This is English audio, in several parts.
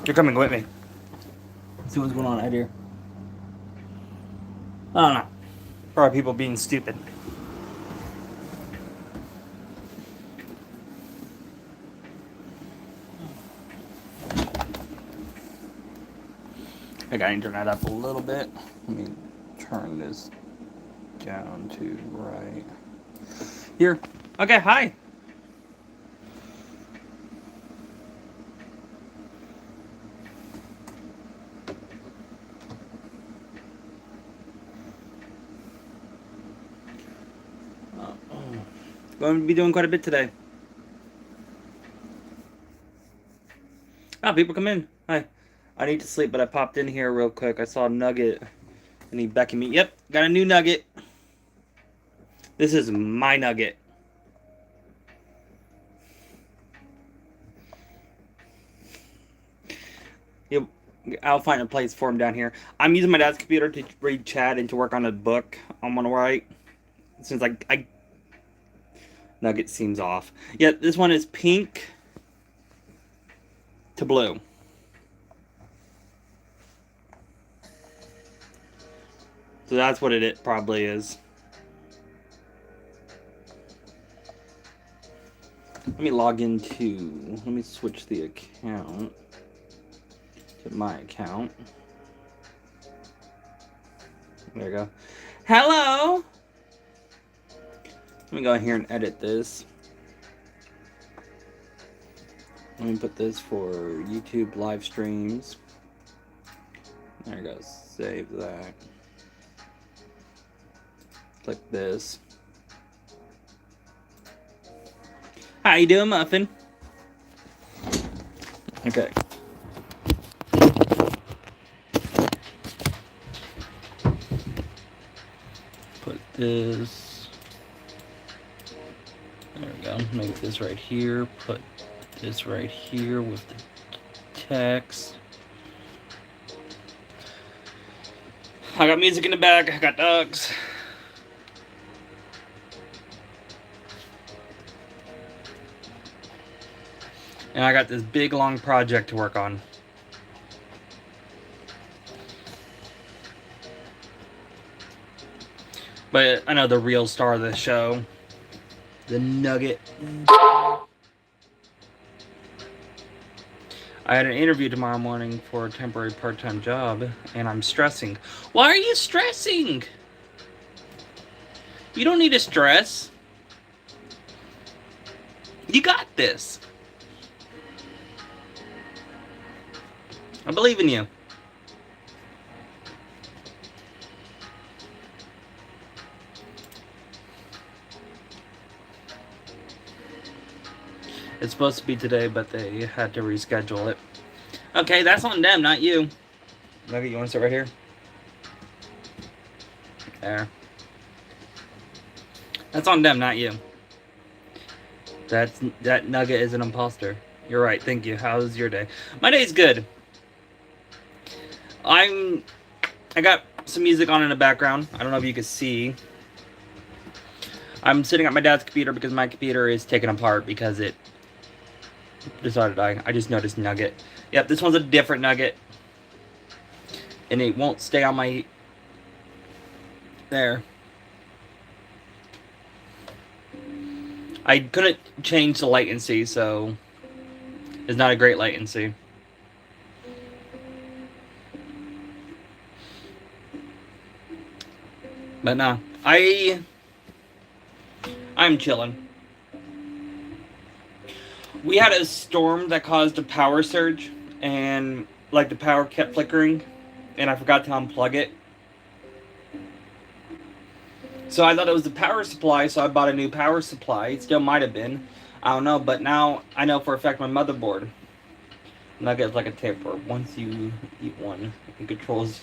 You're coming with me. See what's going on out here. I don't know. Probably people being stupid. I gotta turn that up a little bit. Let me turn this down to right here. Okay, hi. Going to be doing quite a bit today. People come in. Hi. I need to sleep, but I popped in here real quick. I saw a nugget, and he beckoned me. Yep, got a new nugget. This is my nugget. Yep, I'll find a place for him down here. I'm using my dad's computer to read chat and to work on a book I'm gonna write. Since I nugget seems off. Yeah, this one is pink to blue. So that's what it probably is. Let me log into, let me switch the account to my account. There we go. Hello! Let me go in here and edit this. Let me put this for YouTube live streams. There we go. Save that. Click this. How you doing, Muffin? Okay. Put this. There we go. Make this right here. Put this right here with the text. I got music in the back. I got dogs. And I got this big long project to work on. But I know the real star of the show, the Nugget. I had an interview tomorrow morning for a temporary part-time job, and I'm stressing. Why are you stressing? You don't need to stress. You got this. I believe in you. It's supposed to be today, but they had to reschedule it. Okay, that's on them, not you. Nugget, you want to sit right here? There. That's on them, not you. That Nugget is an imposter. You're right, thank you. How's your day? My day's good. I got some music on in the background. I don't know if you can see. I'm sitting at my dad's computer because my computer is taken apart because it decided to die. I just noticed Nugget. Yep, this one's a different Nugget. And it won't stay on my... There. I couldn't change the latency, so... It's not a great latency. But no, I'm chilling. We had a storm that caused a power surge, and like the power kept flickering, and I forgot to unplug it. So I thought it was the power supply, so I bought a new power supply. It still might have been. I don't know, but now I know for a fact my motherboard. Nugget is like a taper. Once you eat one, it controls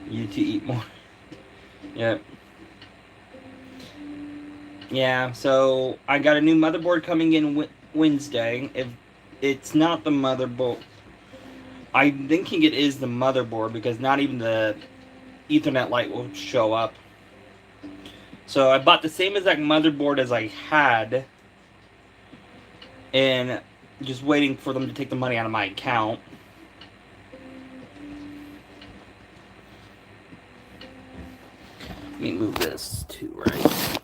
you to eat more. Yep. Yeah, so I got a new motherboard coming in Wednesday. If it's not the motherboard, I'm thinking it is the motherboard because not even the Ethernet light will show up. So I bought the same exact motherboard as I had, and just waiting for them to take the money out of my account. Let me move this to right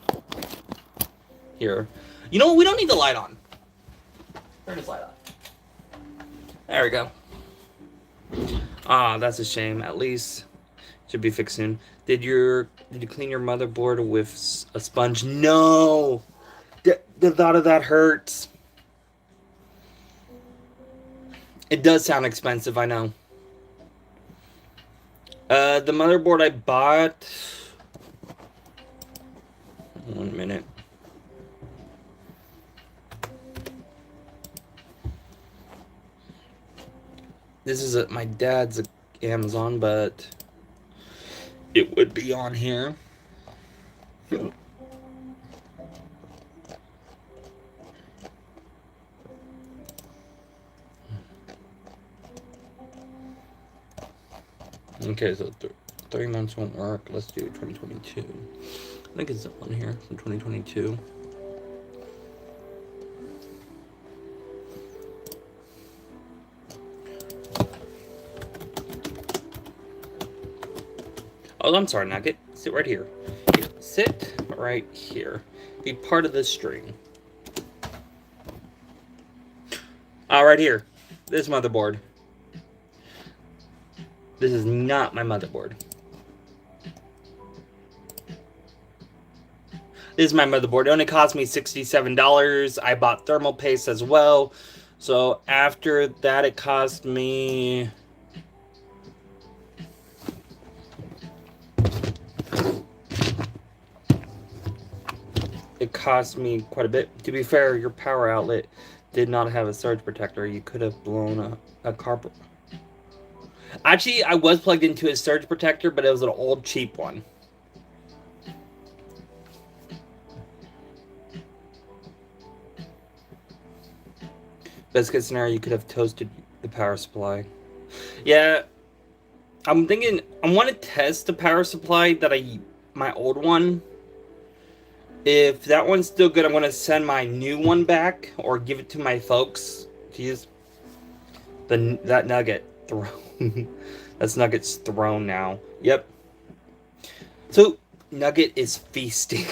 here. You know what? We don't need the light on. Turn this light on. There we go. Ah, that's a shame. At least should be fixed soon. Did you clean your motherboard with a sponge? No. The thought of that hurts. It does sound expensive, I know. The motherboard I bought. 1 minute. This is my dad's Amazon, but it would be on here. Okay, so 3 months won't work. Let's do 2022. I think it's on here from 2022. Oh, I'm sorry, Nugget. Sit right here. Sit right here. Be part of this stream. Right here. This motherboard. This is not my motherboard. This is my motherboard. It only cost me $67. I bought thermal paste as well. So after that, it cost me... It cost me quite a bit. To be fair, your power outlet did not have a surge protector. You could have blown a carpet. Actually, I was plugged into a surge protector, but it was an old cheap one. Best case scenario, you could have toasted the power supply. Yeah, I'm thinking I want to test the power supply that my old one. If that one's still good, I'm going to send my new one back or give it to my folks to use. That nugget thrown. That's Nugget's throne now. Yep. So Nugget is feasting.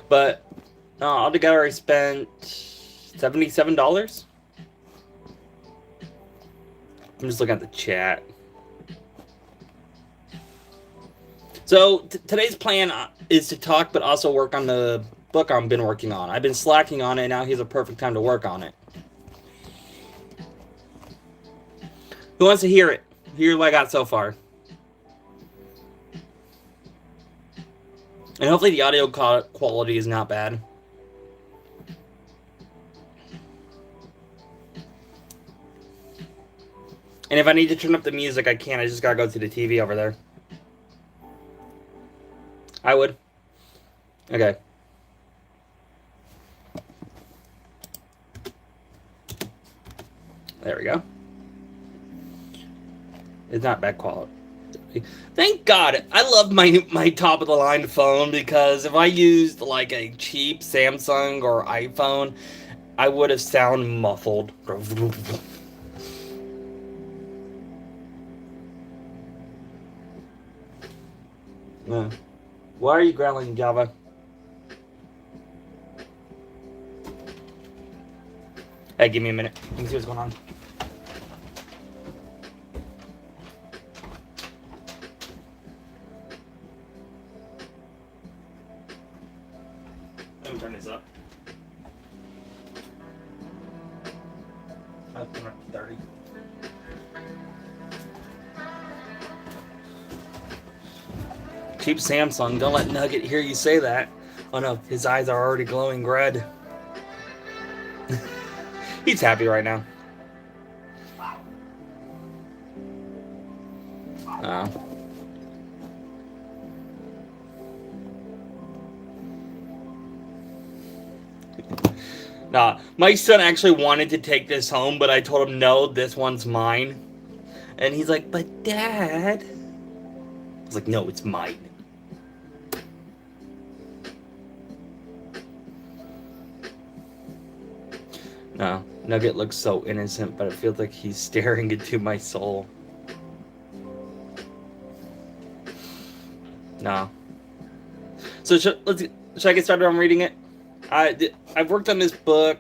But altogether, I spent $77. I'm just looking at the chat. So today's plan is to talk, but also work on the book I've been working on. I've been slacking on it, and now here's a perfect time to work on it. Who wants to hear it? Hear what I got so far. And hopefully the audio quality is not bad. And if I need to turn up the music, I can. I just gotta go to the TV over there. I would. Okay. There we go. It's not bad quality. Thank God. I love my top of the line phone, because if I used like a cheap Samsung or iPhone, I would have sound muffled. Why are you growling, Java? Hey, give me a minute. Let me see what's going on. Let me turn this up. I'll turn up to 30. Cheap Samsung. Don't let Nugget hear you say that. Oh no, his eyes are already glowing red. He's happy right now. Oh. Nah, my son actually wanted to take this home, but I told him no, this one's mine. And he's like, but Dad. It's like, no, it's mine. No, Nugget looks so innocent, but it feels like he's staring into my soul. No. So should I get started on reading it? I've worked on this book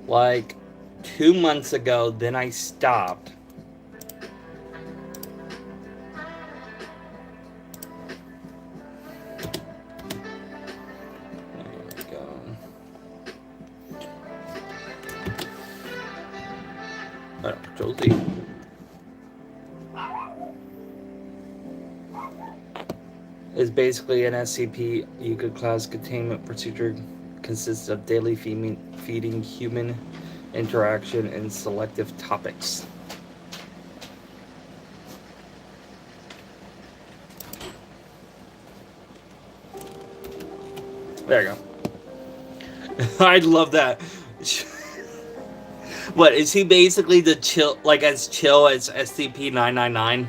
like 2 months ago, then I stopped. Josie. Is basically an SCP Euclid class containment procedure, consists of daily feeding human interaction and selective topics. There you go. I love that. What, is he basically the chill, like as chill as SCP-999?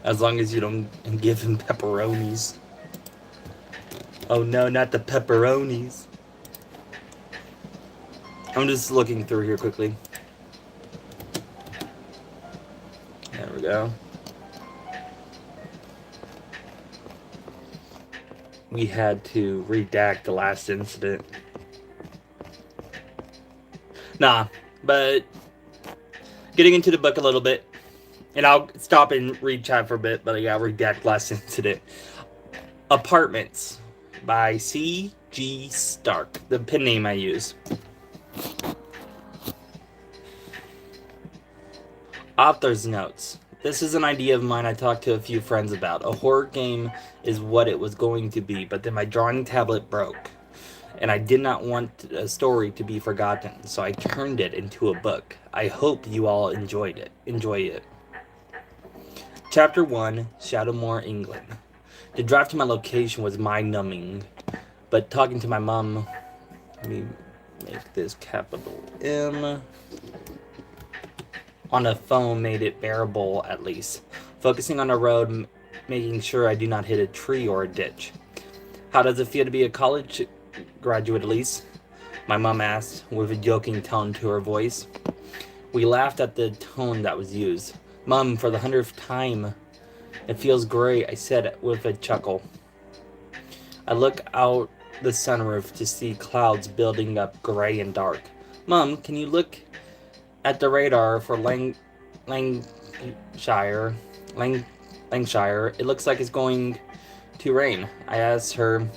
As long as you don't give him pepperonis. Oh no, not the pepperonis. I'm just looking through here quickly. There we go. We had to redact the last incident. Nah, but getting into the book a little bit. And I'll stop and read chat for a bit, but I gotta redact last incident. Apartments by C.G. Stark, the pen name I use. Author's notes. This is an idea of mine I talked to a few friends about. A horror game is what it was going to be, but then my drawing tablet broke, and I did not want a story to be forgotten, so I turned it into a book. I hope you all enjoy it. Chapter 1, Shadowmoor, England. The drive to my location was mind-numbing, but talking to my mom, let me make this capital M, on the phone made it bearable at least. Focusing on the road, making sure I do not hit a tree or a ditch. How does it feel to be a college graduate, Elise? My mom asked, with a joking tone to her voice. We laughed at the tone that was used. Mom, for the 100th time. It feels great, I said with a chuckle. I look out the sunroof to see clouds building up gray and dark. Mom, can you look at the radar for Lancashire? It looks like it's going to rain, I asked her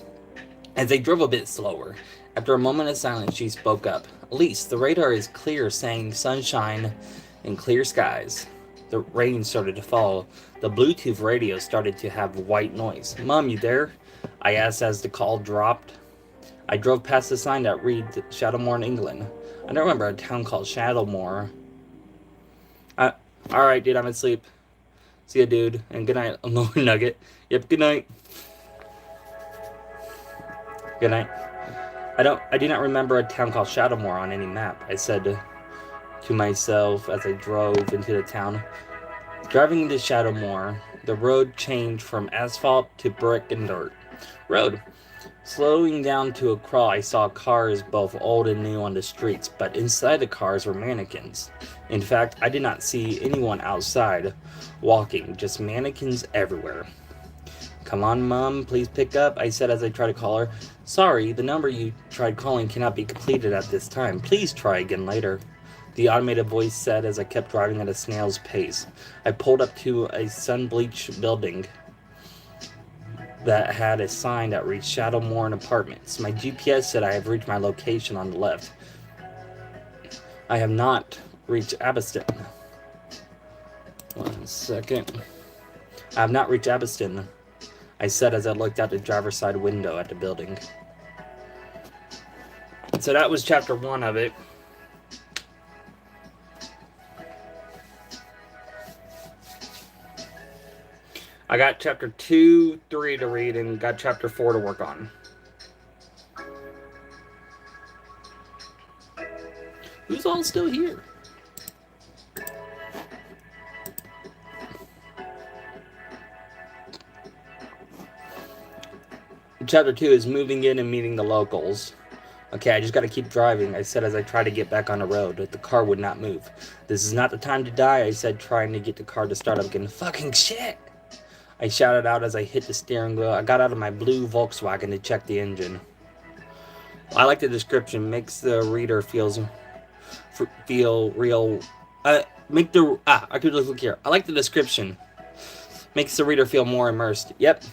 as they drove a bit slower. After a moment of silence, she spoke up. Elise, the radar is clear, saying sunshine and clear skies. The rain started to fall. The Bluetooth radio started to have white noise. Mom, you there? I asked as the call dropped. I drove past the sign that read Shadowmoor in England. I don't remember a town called Shadowmoor. Alright, dude, I'm asleep. See ya, dude. And good night, Nugget. Yep, good night. Good night. I do not remember a town called Shadowmoor on any map, I said to myself as I drove into the town. Driving into Shadowmoor, the road changed from asphalt to brick and dirt road. Slowing down to a crawl, I saw cars both old and new on the streets, but inside the cars were mannequins. In fact, I did not see anyone outside walking, just mannequins everywhere. Come on, Mom, please pick up, I said as I tried to call her. Sorry, the number you tried calling cannot be completed at this time. Please try again later. The automated voice said as I kept driving at a snail's pace. I pulled up to a sun-bleached building that had a sign that reached Shadowmoor Apartments. My GPS said I have reached my location on the left. I have not reached Abbaston. 1 second. I have not reached Abbaston, I said as I looked out the driver's side window at the building. So that was chapter 1 of it. I got chapter 2, 3 to read, and got chapter 4 to work on. Who's all still here? Chapter 2 is moving in and meeting the locals. Okay, I just gotta keep driving, I said as I tried to get back on the road, but the car would not move. This is not the time to die, I said, trying to get the car to start up again. Fucking shit! I shouted out as I hit the steering wheel. I got out of my blue Volkswagen to check the engine. I like the description. Makes the reader feel real. I could just look here. I like the description. Makes the reader feel more immersed. Yep.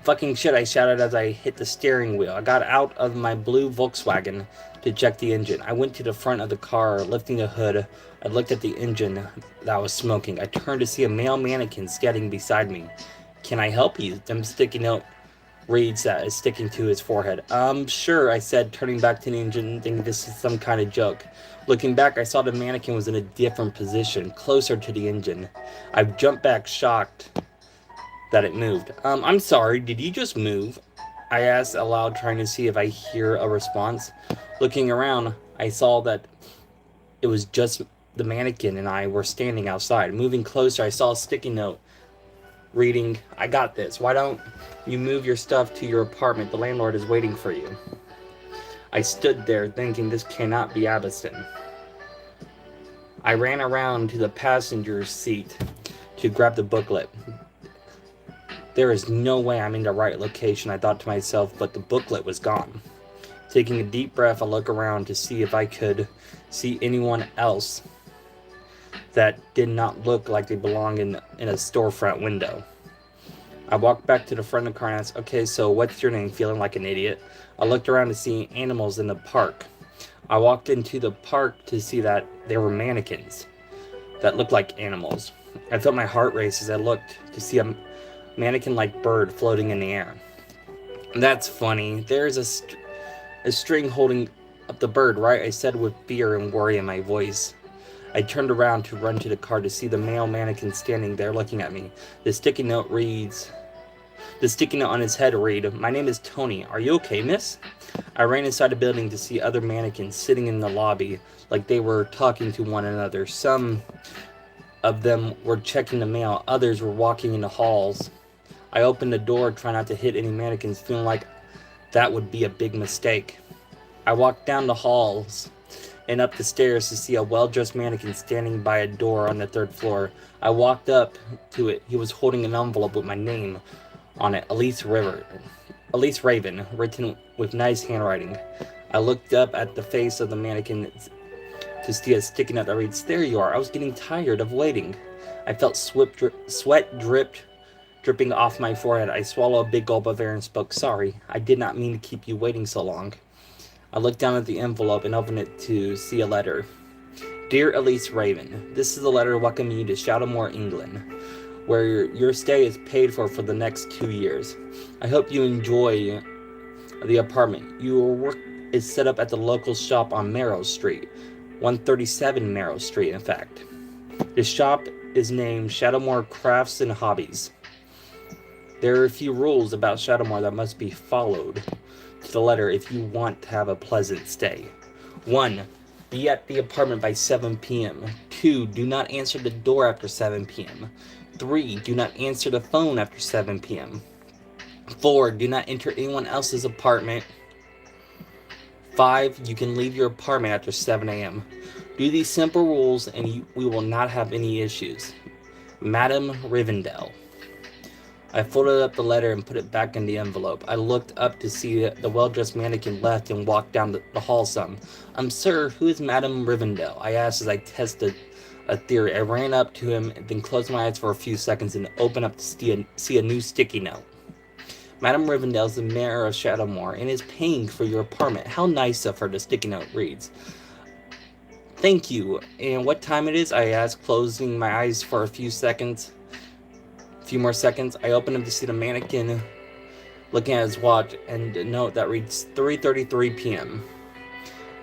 Fucking shit, I shouted as I hit the steering wheel. I got out of my blue Volkswagen to check the engine. I went to the front of the car, lifting the hood. I looked at the engine that was smoking. I turned to see a male mannequin standing beside me. Can I help you? The sticky note reads that is sticking to his forehead. Sure, I said, turning back to the engine, thinking this is some kind of joke. Looking back, I saw the mannequin was in a different position, closer to the engine. I jumped back, shocked that it moved. I'm sorry, did you just move? I asked aloud, trying to see if I hear a response. Looking around, I saw that it was just the mannequin and I were standing outside. Moving closer, I saw a sticky note reading, I got this. Why don't you move your stuff to your apartment? The landlord is waiting for you. I stood there thinking this cannot be Addison. I ran around to the passenger seat to grab the booklet. There is no way I'm in the right location, I thought to myself, but the booklet was gone. Taking a deep breath, I look around to see if I could see anyone else that did not look like they belonged in a storefront window. I walked back to the front of the car and asked, okay, so what's your name? Feeling like an idiot. I looked around to see animals in the park. I walked into the park to see that there were mannequins that looked like animals. I felt my heart race as I looked to see a mannequin-like bird floating in the air. That's funny. There's a string holding up the bird, right? I said with fear and worry in my voice. I turned around to run to the car to see the male mannequin standing there looking at me. The sticky note on his head read, my name is Tony. Are you okay, miss? I ran inside the building to see other mannequins sitting in the lobby like they were talking to one another. Some of them were checking the mail. Others were walking in the halls. I opened the door, trying not to hit any mannequins, feeling like that would be a big mistake. I walked down the halls and up the stairs to see a well-dressed mannequin standing by a door on the 3rd floor. I walked up to it. He was holding an envelope with my name on it, Elise Raven, written with nice handwriting. I looked up at the face of the mannequin to see a sticky note that reads, there you are. I was getting tired of waiting. I felt sweat dripping off my forehead. I swallowed a big gulp of air and spoke, sorry, I did not mean to keep you waiting so long. I looked down at the envelope and opened it to see a letter. Dear Elise Raven, this is a letter welcoming you to Shadowmoor, England, where your stay is paid for the next 2 years. I hope you enjoy the apartment. Your work is set up at the local shop on Marrow Street, 137 Marrow Street, in fact. The shop is named Shadowmoor Crafts and Hobbies. There are a few rules about Shadowmoor that must be followed to the letter if you want to have a pleasant stay. 1. Be at the apartment by 7 p.m. 2. Do not answer the door after 7 p.m. 3. Do not answer the phone after 7 p.m. 4. Do not enter anyone else's apartment. 5. You can leave your apartment after 7 a.m. Do these simple rules and we will not have any issues. Madam Rivendell. I folded up the letter and put it back in the envelope. I looked up to see the well-dressed mannequin left and walked down the hall some. Sir, who is Madam Rivendell? I asked as I tested a theory. I ran up to him and then closed my eyes for a few seconds and opened up to see a new sticky note. Madam Rivendell is the mayor of Shadowmoor and is paying for your apartment. How nice of her, the sticky note reads. Thank you. And what time it is? I asked, closing my eyes for a few more seconds. I opened up to see the mannequin looking at his watch and a note that reads 3:33 p.m.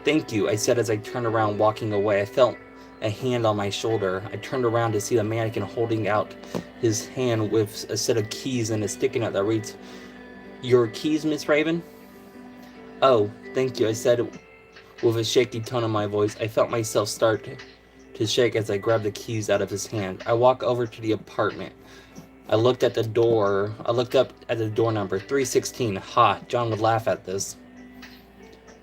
Thank you, I said as I turned around walking away. I felt a hand on my shoulder. I turned around to see the mannequin holding out his hand with a set of keys and a sticky note that reads, "Your keys, Miss Raven?" "Oh, thank you," I said with a shaky tone in my voice. I felt myself start to shake as I grabbed the keys out of his hand. I walked over to the apartment. I looked at the door. I looked up at the door number, 316. Ha, John would laugh at this.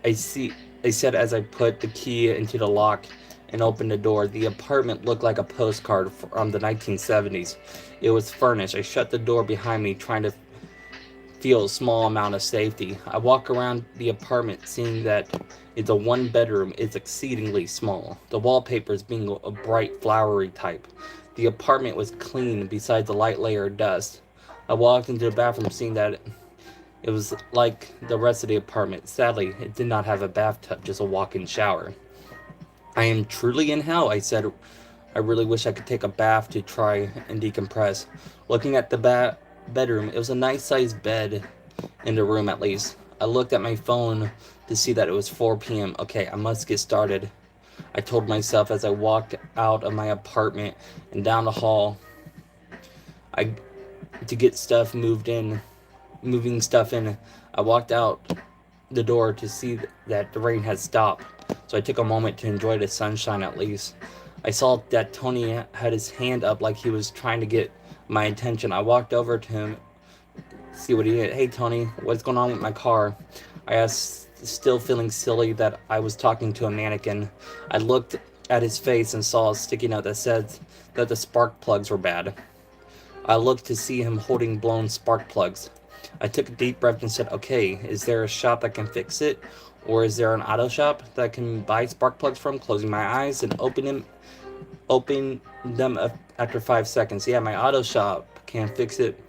I said as I put the key into the lock and opened the door. The apartment looked like a postcard from the 1970s. It was furnished. I shut the door behind me, trying to feel a small amount of safety. I walk around the apartment, seeing that it's a one-bedroom. It's exceedingly small. The wallpapers being a bright, flowery type. The apartment was clean, besides the light layer of dust. I walked into the bathroom, seeing that it was like the rest of the apartment. Sadly, it did not have a bathtub, just a walk-in shower. "I am truly in hell," I said. "I really wish I could take a bath to try and decompress." Looking at the bedroom, it was a nice-sized bed in the room, at least. I looked at my phone to see that it was 4 p.m. Okay, I must get started, I told myself as I walked out of my apartment and down the hall to get stuff moving stuff in. I walked out the door to see that the rain had stopped, so I took a moment to enjoy the sunshine at least. I saw that Tony had his hand up like he was trying to get my attention. I walked over to him to see what he did. "Hey Tony, what's going on with my car?" I asked, still feeling silly that I was talking to a mannequin. I looked at his face and saw a sticky note that said that the spark plugs were bad. I looked to see him holding blown spark plugs. I took a deep breath and said, "Okay, is there a shop that can fix it? Or is there an auto shop that I can buy spark plugs from?" Closing my eyes and opening them up after 5 seconds. "Yeah, my auto shop can fix it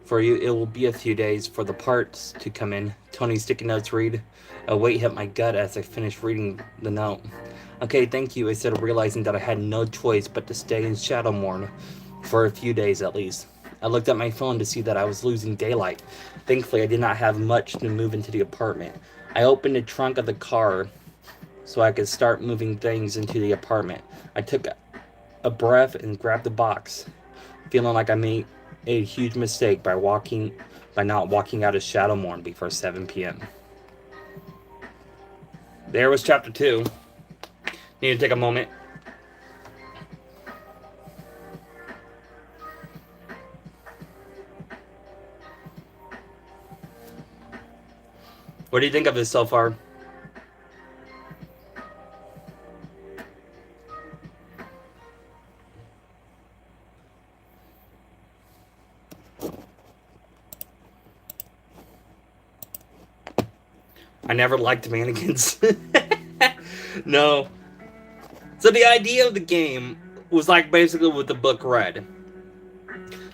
for you. It will be a few days for the parts to come in." Tony's sticky notes read. A weight hit my gut as I finished reading the note. "Okay, thank you," I said, realizing that I had no choice but to stay in Shadowmourne for a few days at least. I looked at my phone to see that I was losing daylight. Thankfully, I did not have much to move into the apartment. I opened the trunk of the car so I could start moving things into the apartment. I took a breath and grabbed the box, feeling like I made a huge mistake by not walking out of Shadowmourne before 7 p.m. There was chapter 2. Need to take a moment. What do you think of this so far? I never liked mannequins. No. So the idea of the game was like basically what the book read.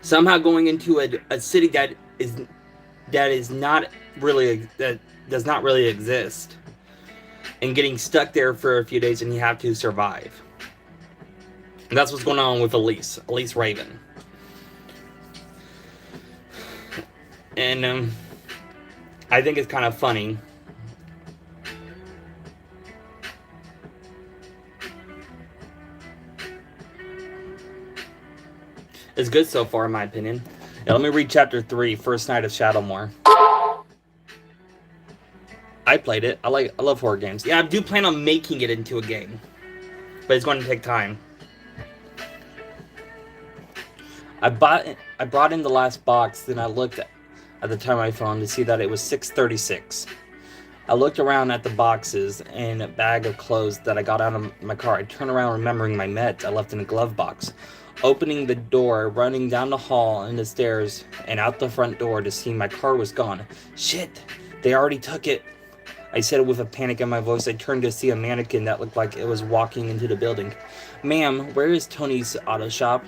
Somehow going into a city that does not really exist, and getting stuck there for a few days, and you have to survive. And that's what's going on with Elise Raven. And I think it's kind of funny. It's good so far, in my opinion. Now, let me read chapter 3, First Night of Shadowmoor. I played it. I love horror games. Yeah, I do plan on making it into a game, but it's going to take time. I brought in the last box, then I looked at the time on my phone to see that it was 6:36. I looked around at the boxes and a bag of clothes that I got out of my car. I turned around remembering my meds I left in a glove box. Opening the door, running down the hall and the stairs and out the front door to see my car was gone. Shit, they already took it, I said with a panic in my voice. I turned to see a mannequin that looked like it was walking into the building. "Ma'am, where is Tony's auto shop?"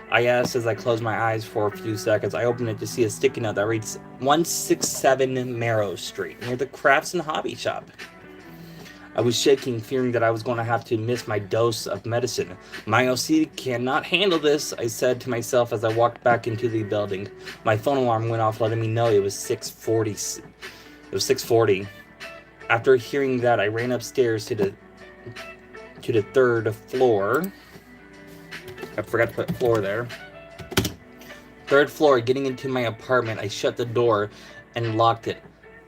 I asked as I closed my eyes for a few seconds. I opened it to see a sticky note that reads 167 Marrow Street, near the Crafts and Hobby Shop. I was shaking, fearing that I was going to have to miss my dose of medicine. "My OC cannot handle this," I said to myself as I walked back into the building. My phone alarm went off, letting me know it was 6:40. It was 6:40. After hearing that, I ran upstairs to to the 3rd floor. I forgot to put floor there. 3rd floor, getting into my apartment, I shut the door and locked it.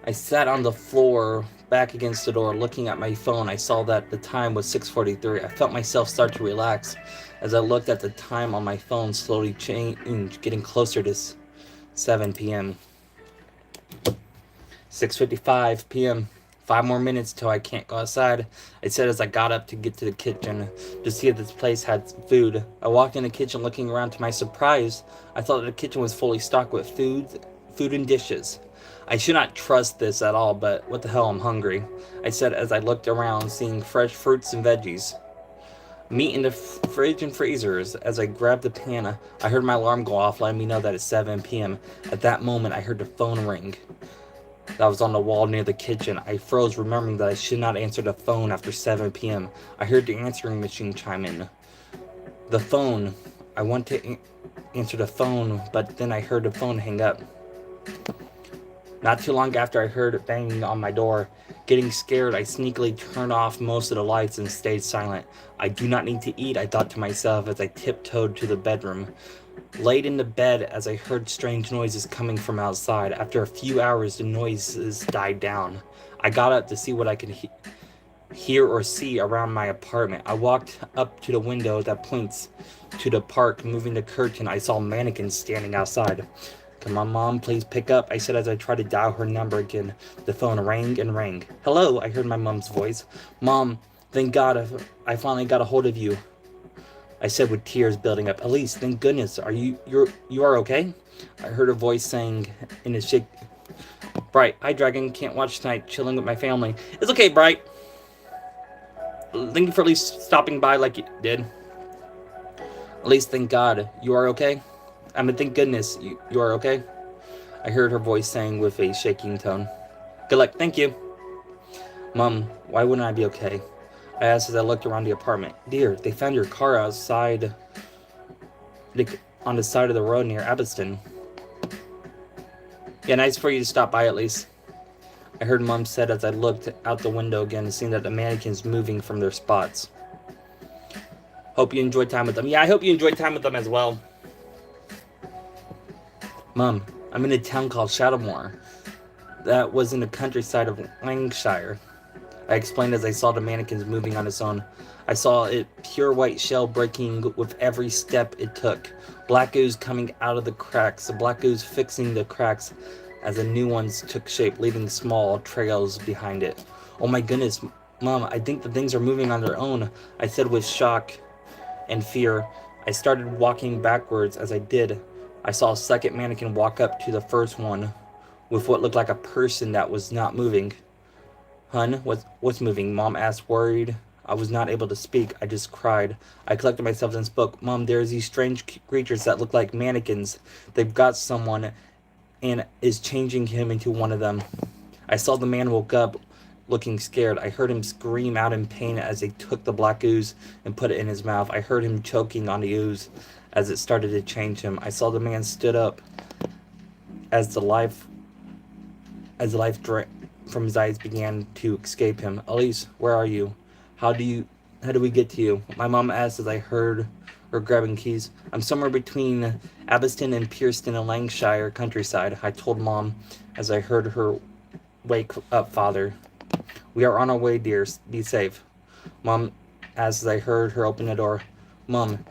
I sat on the floor, back against the door, looking at my phone. I saw that the time was 6:43. I felt myself start to relax as I looked at the time on my phone, slowly change, getting closer to 7 p.m. 6:55 p.m. 5 more minutes till I can't go outside, I said as I got up to get to the kitchen to see if this place had food. I walked in the kitchen looking around. To my surprise, I thought that the kitchen was fully stocked with food and dishes. I should not trust this at all, but what the hell, I'm hungry, I said as I looked around, seeing fresh fruits and veggies. Meat in the fridge and freezers. As I grabbed the pan, I heard my alarm go off, letting me know that it's 7 p.m. At that moment, I heard the phone ring that was on the wall near the kitchen. I froze, remembering that I should not answer the phone after 7 p.m. I heard the answering machine chime in. The phone. I went to answer the phone, but then I heard the phone hang up. Not too long after, I heard it banging on my door. Getting scared, I sneakily turned off most of the lights and stayed silent. I do not need to eat, I thought to myself as I tiptoed to the bedroom. Laid in the bed as I heard strange noises coming from outside. After a few hours, the noises died down. I got up to see what I could hear or see around my apartment. I walked up to the window that points to the park. Moving the curtain, I saw mannequins standing outside. Come on, Mom, please pick up, I said as I tried to dial her number again. The phone rang and rang. Hello, I heard my mom's voice. Mom, thank God I finally got a hold of you, I said with tears building up. Elise, thank goodness. You are okay? I heard her voice saying in a shake. Bright, hi Dragon, can't watch tonight, chilling with my family. It's okay, Bright. Thank you for at least stopping by like you did. Elise, thank God. You are okay? Thank goodness you are okay? I heard her voice saying with a shaking tone. Good luck, thank you. Mom, why wouldn't I be okay? I asked as I looked around the apartment. Dear, they found your car outside, on the side of the road near Abbotston. Yeah, nice for you to stop by at least, I heard Mom said as I looked out the window again, seeing that the mannequins moving from their spots. Hope you enjoyed time with them. Yeah, I hope you enjoyed time with them as well. Mom, I'm in a town called Shadowmoor. That was in the countryside of Lancashire, I explained as I saw the mannequins moving on its own. I saw it pure white shell breaking with every step it took. Black ooze coming out of the cracks, the black ooze fixing the cracks as the new ones took shape, leaving small trails behind it. Oh my goodness, Mom, I think the things are moving on their own, I said with shock and fear. I started walking backwards. As I did, I saw a second mannequin walk up to the first one with what looked like a person that was not moving. Hun, what's moving? Mom asked, worried. I was not able to speak. I just cried. I collected myself and spoke. Mom, there's these strange creatures that look like mannequins. They've got someone and is changing him into one of them. I saw the man woke up looking scared. I heard him scream out in pain as they took the black ooze and put it in his mouth. I heard him choking on the ooze as it started to change him. I saw the man stood up as the life from his eyes began to escape him. Elise, where are you? How do we get to you? My mom asked as I heard her grabbing keys. I'm somewhere between Abbotston and Pearston in Lancashire countryside, I told Mom as I heard her wake up Father. We are on our way, dear. Be safe. Mom asked as I heard her open the door. Mom,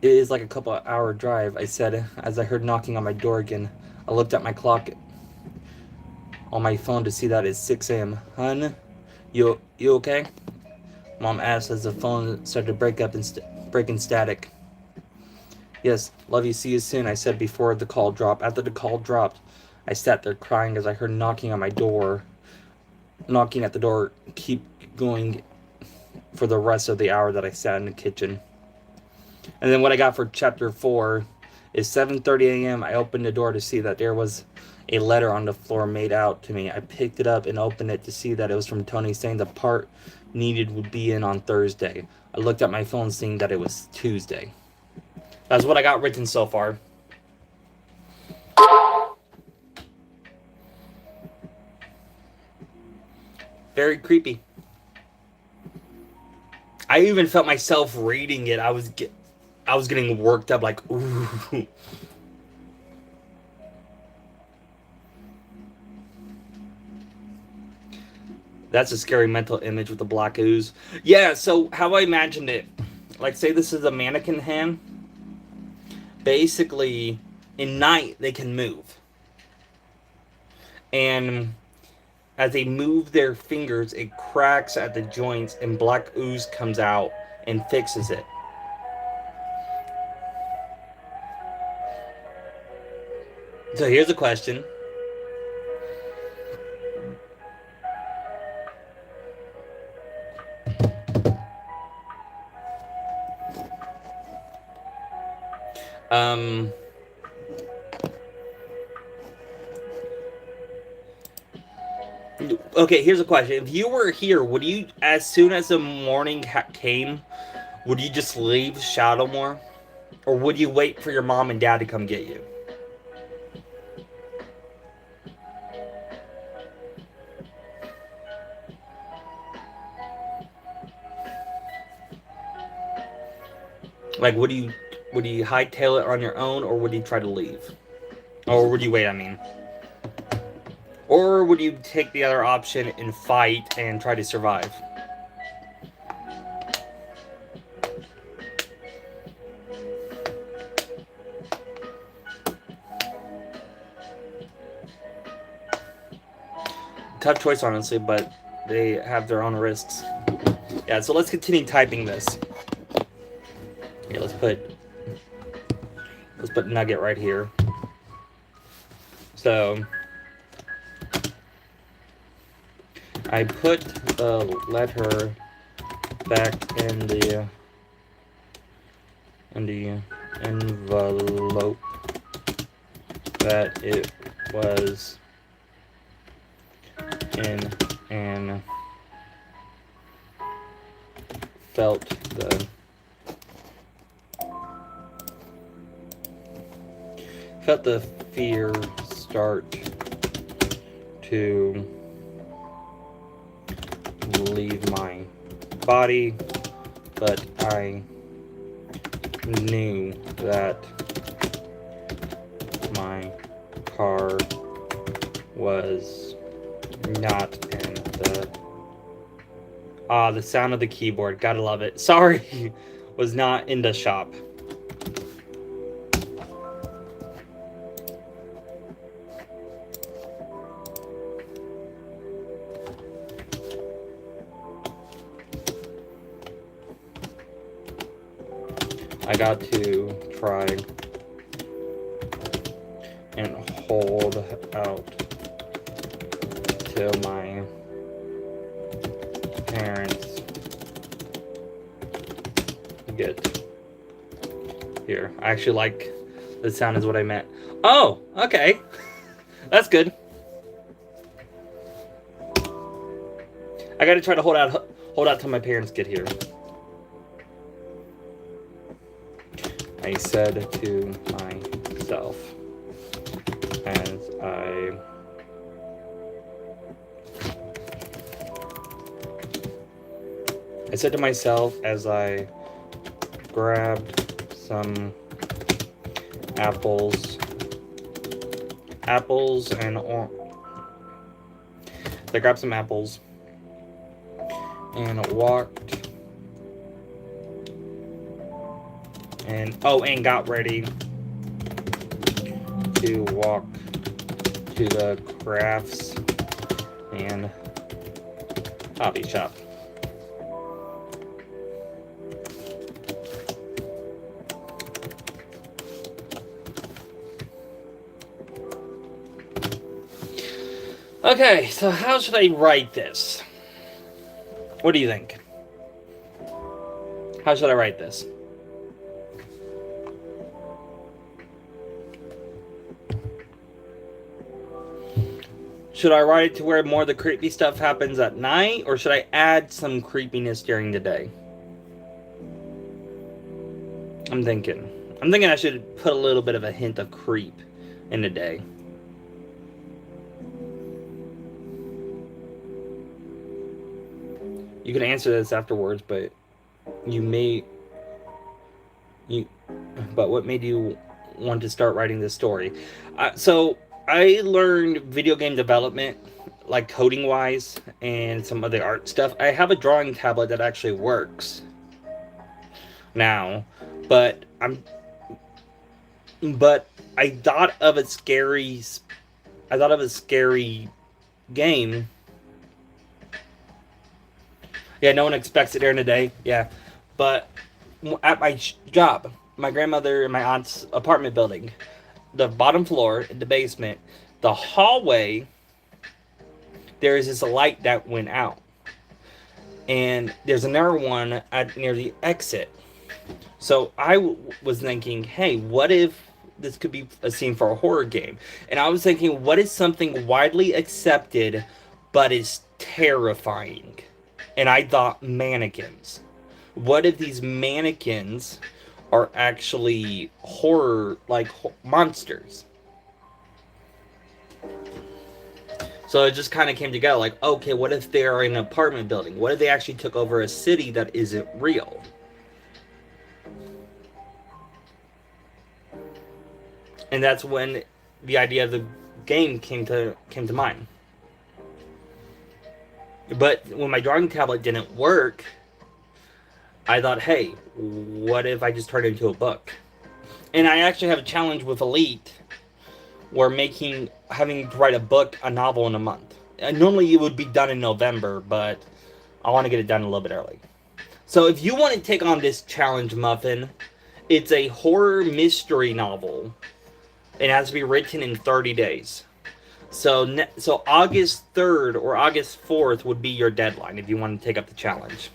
it is like a couple-hour drive, I said as I heard knocking on my door again. I looked at my clock on my phone to see that it's 6 a.m. Hun, you okay? Mom asked as the phone started to break up and break in static. Yes, love you, see you soon, I said before the call dropped. After the call dropped, I sat there crying as I heard knocking at the door, keep going for the rest of the hour that I sat in the kitchen. And then what I got for chapter 4 is 7:30 a.m. I opened the door to see that there was a letter on the floor made out to me. I picked it up and opened it to see that it was from Tony saying the part needed would be in on Thursday. I looked at my phone seeing that it was Tuesday. That's what I got written so far. Very creepy. I even felt myself reading it. I was getting worked up, like, ooh. That's a scary mental image with the black ooze. Yeah, so how I imagined it, like, say this is a mannequin hand. Basically, in night, they can move. And as they move their fingers, it cracks at the joints, and black ooze comes out and fixes it. So here's a question. Um, okay, here's a question. If you were here, would you, as soon as the morning came, would you just leave Shadowmoor? Or would you wait for your mom and dad to come get you? Like, would you hightail it on your own, or would you try to leave? Or would you wait, I mean? Or would you take the other option and fight and try to survive? Tough choice, honestly, but they have their own risks. Yeah, so let's continue typing this. Here, let's put Nugget right here. So I put the letter back in the envelope that it was in, and felt the fear start to leave my body, but I knew that my car was not in the sound of the keyboard, gotta love it. Sorry, was not in the shop. I got to try and hold out till my parents get here. I actually like the sound is what I meant. Oh, okay. That's good. I gotta try to hold out till my parents get here. I said to myself as I grabbed some apples and I grabbed some apples and walked and got ready to walk to the crafts and hobby shop. Okay, so how should I write this? What do you think? How should I write this? Should I write it to where more of the creepy stuff happens at night, or should I add some creepiness during the day? I'm thinking I should put a little bit of a hint of creep in the day. You can answer this afterwards, but you may you but what made you want to start writing this story? So I learned video game development, like coding wise, and some other art stuff. I have a drawing tablet that actually works now, but but I thought of a scary game. Yeah, no one expects it during the day. Yeah, but at my job, my grandmother and my aunt's apartment building, the bottom floor, the basement, the hallway, there is this light that went out, and there's another one at near the exit. So I was thinking, hey, what if this could be a scene for a horror game? And I was thinking, what is something widely accepted but is terrifying? And I thought mannequins. What if these mannequins are actually horror, like monsters? So it just kind of came together like, okay, what if they're in an apartment building? What if they actually took over a city that isn't real? And that's when the idea of the game came to mind. But when my drawing tablet didn't work, I thought, hey, what if I just turned it into a book? And I actually have a challenge with Elite where having to write a novel in a month. And normally it would be done in November, but I want to get it done a little bit early. So if you want to take on this challenge, Muffin, it's a horror mystery novel. It has to be written in 30 days. So August 3rd or August 4th would be your deadline if you want to take up the challenge.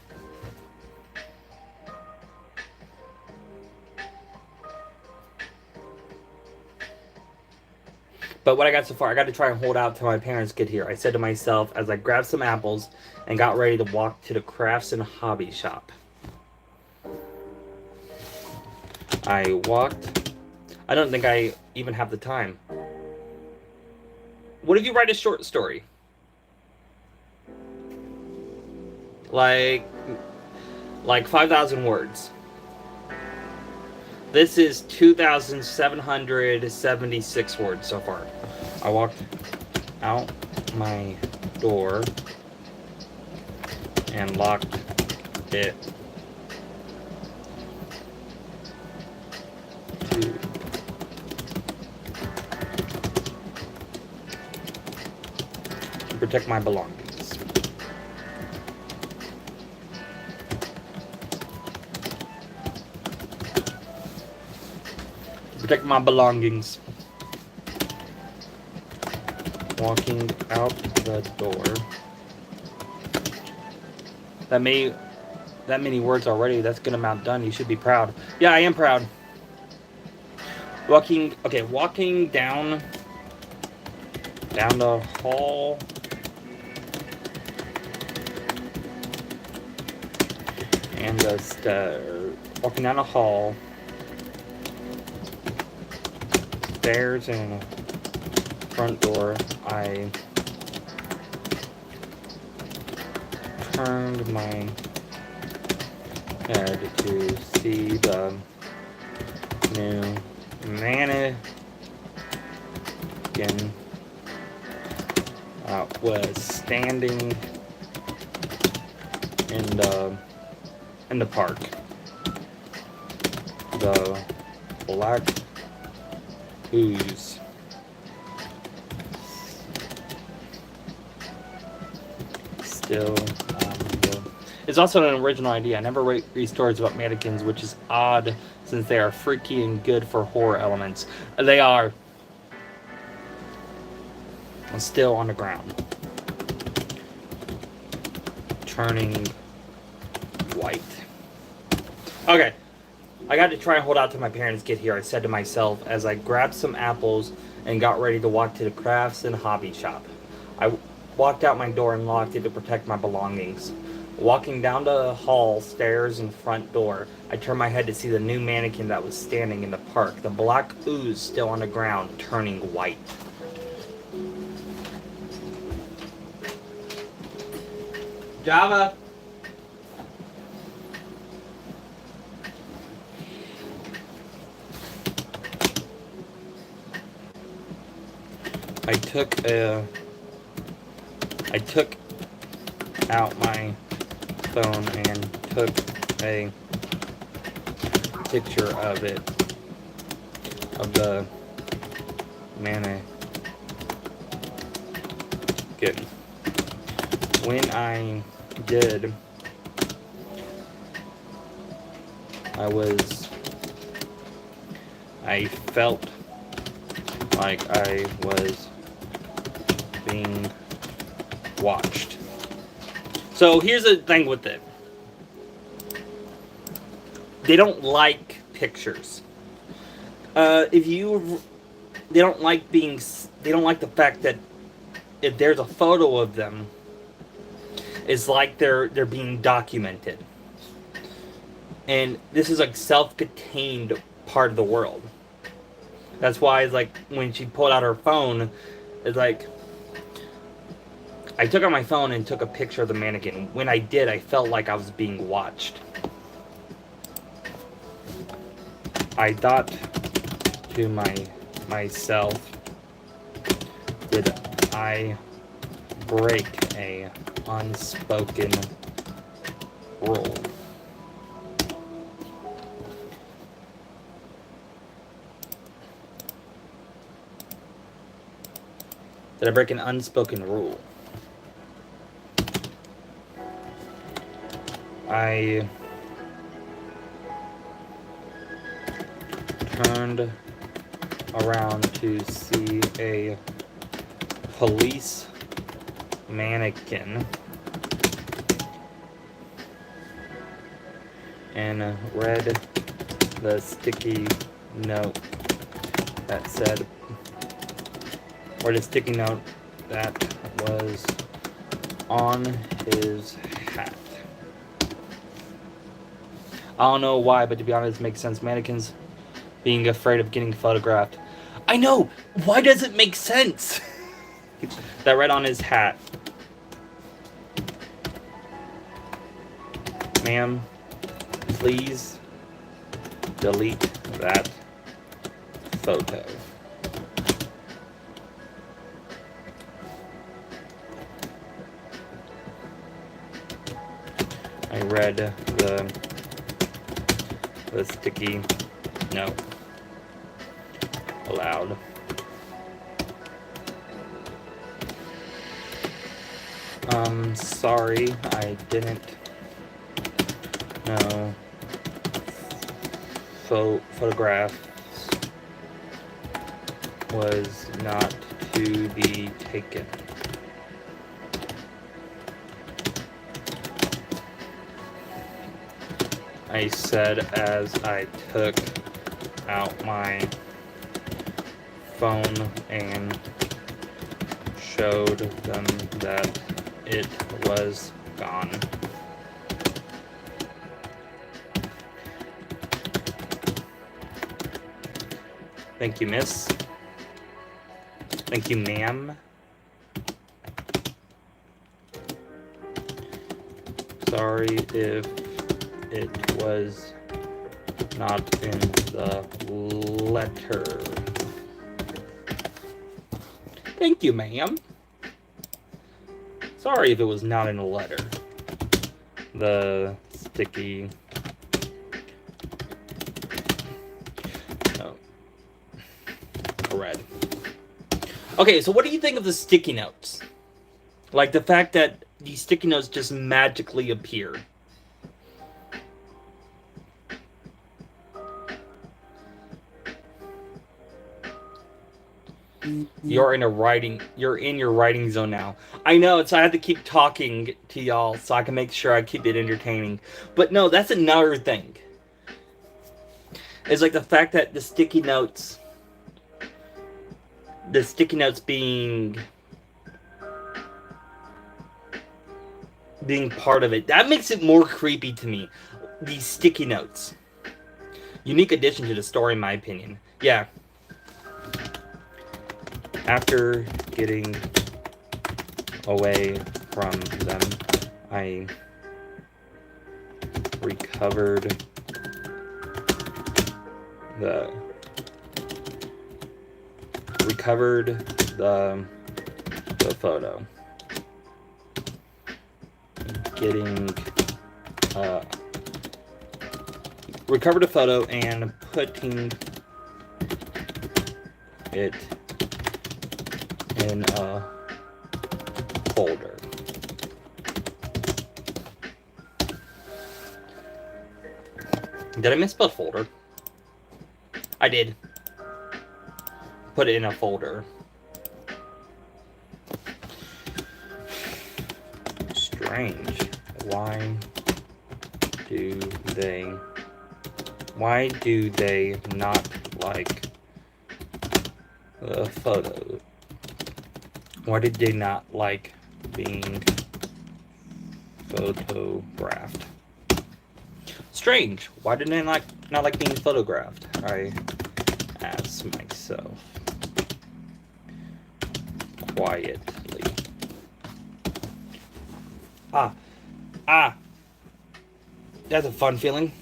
But what I got so far, I got to try and hold out till my parents get here. I said to myself as I grabbed some apples and got ready to walk to the crafts and hobby shop. I walked. I don't think I even have the time. What if you write a short story? Like 5,000 words. This is 2,776 words so far. I walked out my door and locked it. To protect my belongings. Protect my belongings. Walking out the door. That many words already. That's good amount done. You should be proud. Yeah, I am proud. Walking down the hall. And walking down the hall. Stairs and front door. I turned my head to see the new mannequin was standing in the park. The black ooze still it's also an original idea. I never write these stories about mannequins, which is odd since they are freaky and good for horror elements. They are still on the ground, turning white. Okay, I got to try and hold out till my parents get here. I said to myself as I grabbed some apples and got ready to walk to the crafts and hobby shop. I walked out my door and locked it to protect my belongings. Walking down the hall, stairs, and front door, I turned my head to see the new mannequin that was standing in the park. The black ooze still on the ground, turning white. Java. I took out my phone and took a picture of it, of the mannequin. When I did, I felt like I was being watched. So here's the thing with it. They don't like pictures. They don't like the fact that if there's a photo of them, it's like they're being documented. And this is like self-contained part of the world. That's why it's like when she pulled out her phone, it's like I took out my phone and took a picture of the mannequin. When I did, I felt like I was being watched. I thought to myself, did I break a unspoken rule? Did I break an unspoken rule? I turned around to see a police mannequin and read the sticky note that said, or the sticky note that was on his hat. I don't know why, but to be honest, it makes sense. Mannequins being afraid of getting photographed. I know! Why does it make sense? That read on his hat. Ma'am, please delete that photo. I read the sticky note aloud. Sorry, I didn't know photographs was not to be taken. I said as I took out my phone and showed them that it was gone. Thank you, miss. Thank you, ma'am. Sorry if it was not in the letter. Thank you, ma'am. Sorry if it was not in a letter. The sticky... Oh. Red. Okay, so what do you think of the sticky notes? Like the fact that these sticky notes just magically appear. You're in your writing zone now. I know, so I have to keep talking to y'all so I can make sure I keep it entertaining. But no, that's another thing. It's like the fact that the sticky notes being part of it, that makes it more creepy to me. These sticky notes. Unique addition to the story, in my opinion. Yeah. After getting away from them, I recovered the recovered the photo. Recovered a photo and putting it in a folder. Did I misspell folder? I did. Put it in a folder. Strange. Why do they not like the photo? Why did they not like being photographed? Strange. Why did they not like being photographed? I ask myself quietly. That's a fun feeling.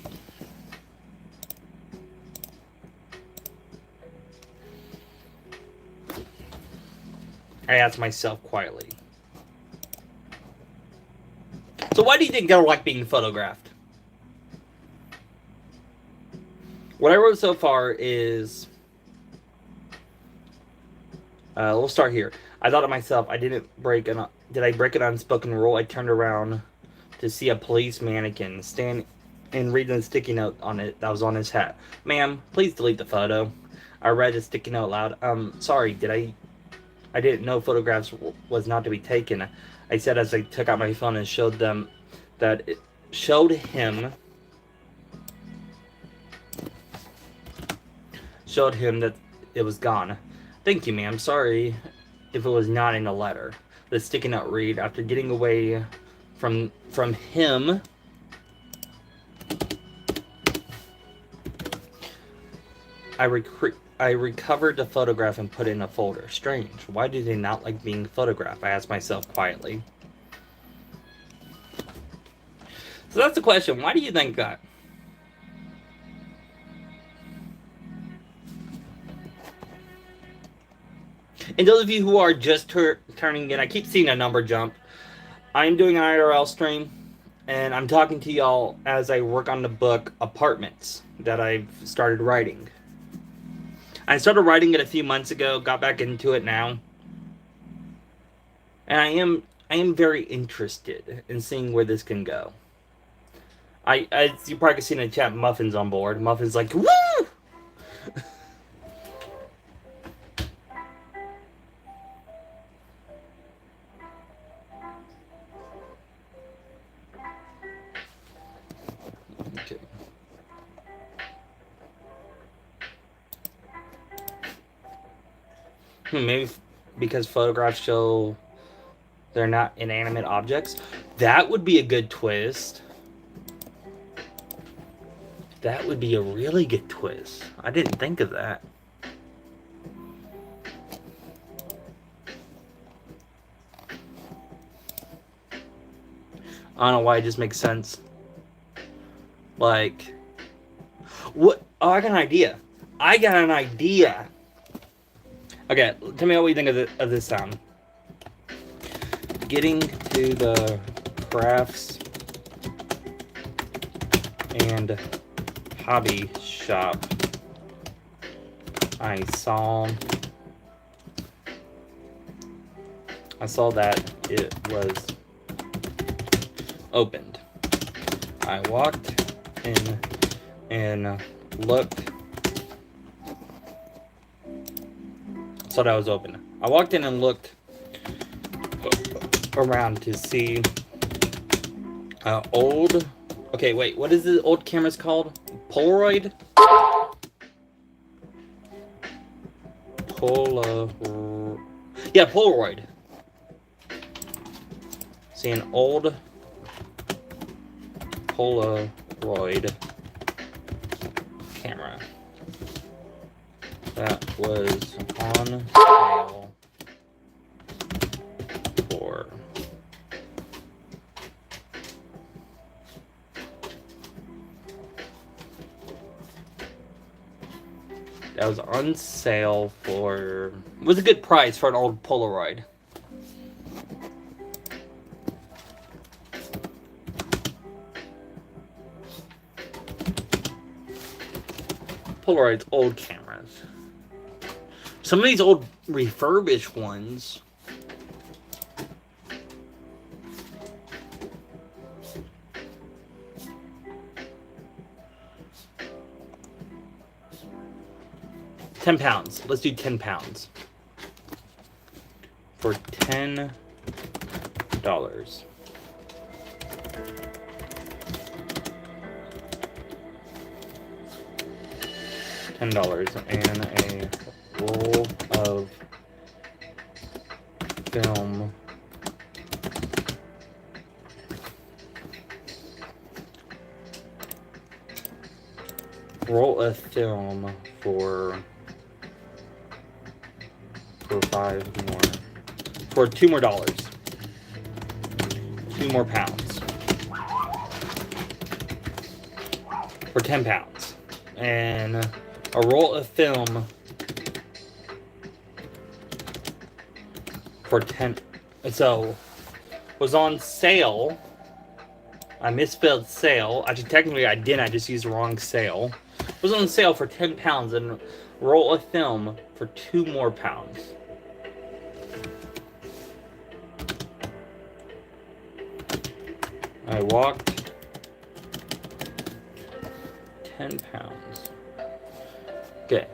I ask myself quietly. So why do you think they don't like being photographed? What I wrote so far is... we'll start here. I thought to myself, did I break an unspoken rule? I turned around to see a police mannequin stand and read the sticky note on it that was on his hat. Ma'am, please delete the photo. I read the sticky note aloud. Sorry, I didn't know photographs was not to be taken. I said as I took out my phone and showed him that it was gone. Thank you, ma'am. Sorry if it was not in the letter. The sticky note read, after getting away from him, I recovered the photograph and put it in a folder. Strange. Why do they not like being photographed? I asked myself quietly. So that's the question. Why do you think that? And those of you who are just turning in, I keep seeing a number jump. I'm doing an IRL stream, and I'm talking to y'all as I work on the book Apartments that I've started writing. I started writing it a few months ago, got back into it now. And I am very interested in seeing where this can go. You probably can see in the chat, Muffin's on board. Muffin's like, woo! Okay. Maybe because photographs show they're not inanimate objects. That would be a good twist. That would be a really good twist. I didn't think of that. I don't know why it just makes sense. Like, what? Oh, I got an idea. Okay, tell me what you think of this sound. Getting to the crafts and hobby shop, I saw that it was opened. I walked in and looked. Saw that was open. I walked in and looked around to see old. Okay, wait. What is the old cameras called? Polaroid. Yeah, Polaroid. See an old Polaroid camera that was on sale for That was on sale for... It was a good price for an old Polaroid. Polaroid's old cameras. Some of these old refurbished ones... £10. Let's do £10. For $10. $10 and a roll of film for 5 more, for $2 more, £2 more, for £10, and a roll of film for 10. So was on sale. I misspelled sale. Actually, technically I didn't. I just used the wrong sale. It was on sale for £10 and a roll of film for £2 more. I walked 10 pounds. Okay.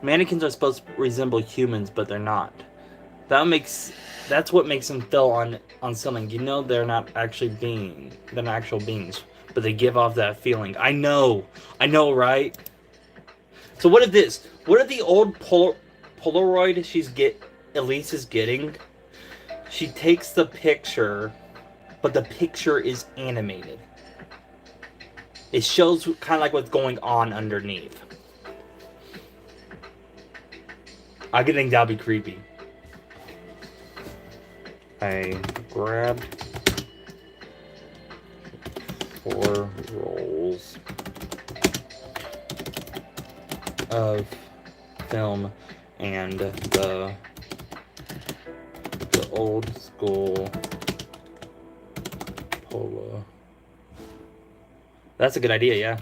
Mannequins are supposed to resemble humans, but they're not. That's what makes them feel on something. You know they're not actually they're not actual beings, but they give off that feeling. I know, right? So what if the old Polaroid Elise is getting, she takes the picture, but the picture is animated. It shows kind of like what's going on underneath. I could think that'd be creepy. I grabbed 4 rolls of film and the old school Polaroid. That's a good idea, yeah.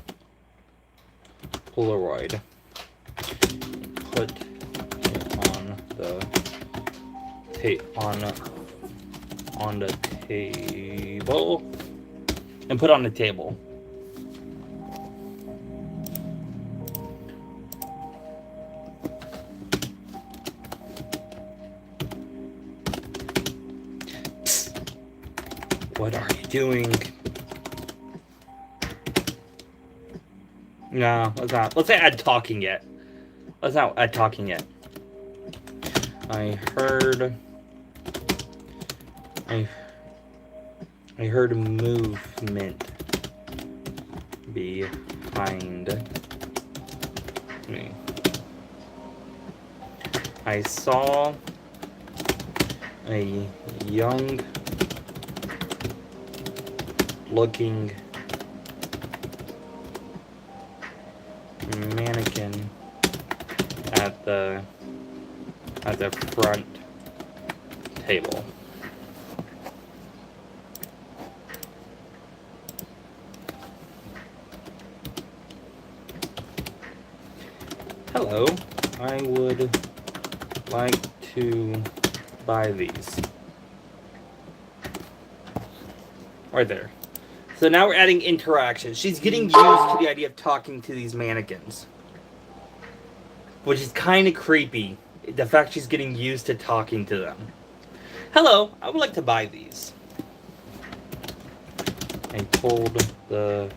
Polaroid. Put it on the table. And put on the table. Psst. What are you doing? No, let's not. Let's not add talking yet. I heard movement behind me. I saw a young looking mannequin at the front table. Hello, I would like to buy these. Right there. So now we're adding interaction. She's getting used to the idea of talking to these mannequins. Which is kind of creepy. The fact she's getting used to talking to them. Hello, I would like to buy these. I told the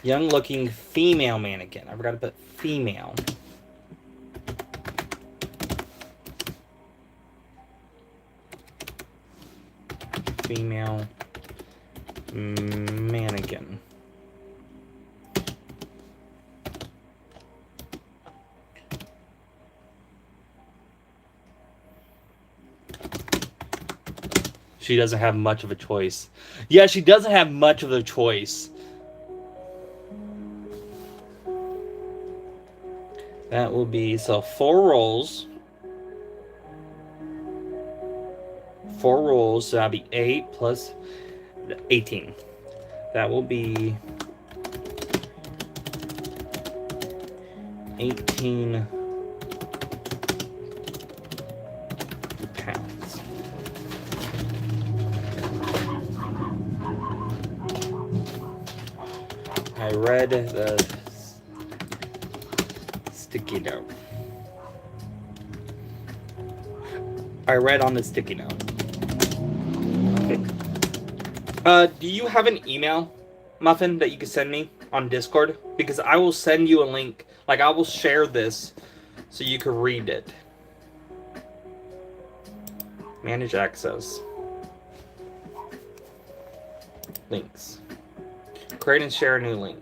young looking female mannequin. I forgot to put female. Female mannequin. She doesn't have much of a choice. Yeah, she doesn't have much of a choice. That will be, so 4 rolls. 4 rolls, so that'll be 8 plus 18. That will be 18 pounds. I read the sticky note. I read on the sticky note. Do you have an email, Muffin, that you can send me on Discord? Because I will send you a link. Like, I will share this so you can read it. Manage access. Links. Create and share a new link.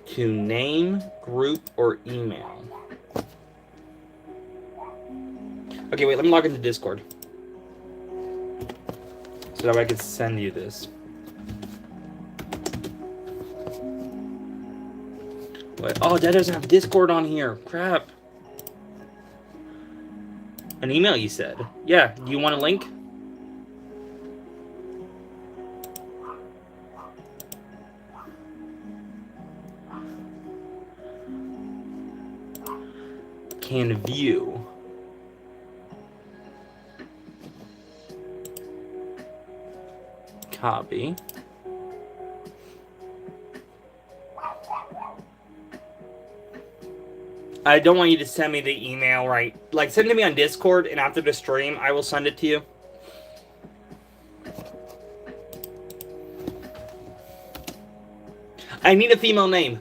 To name, group, or email. Okay, wait, let me log into Discord. So that way I can send you this. Wait, oh, that doesn't have Discord on here. Crap. An email, you said. Yeah, do you want a link? Can view. Copy. I don't want you to send me the email, right? Like, send it to me on Discord, and after the stream, I will send it to you. I need a female name.